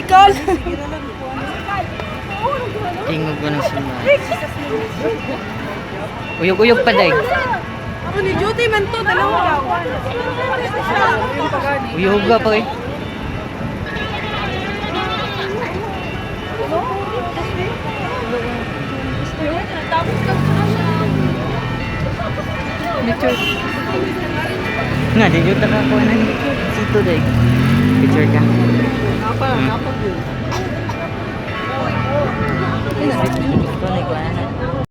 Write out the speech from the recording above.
musical. Tingog ko ng simbahan. Uyog-uyog pa day. Ako ni Judy man to, dalawa. Uyog ka pa eh. Nga, di yun nakakuha na ni Sito day. Picture ka. Kapag yun. Ito na ikuha na.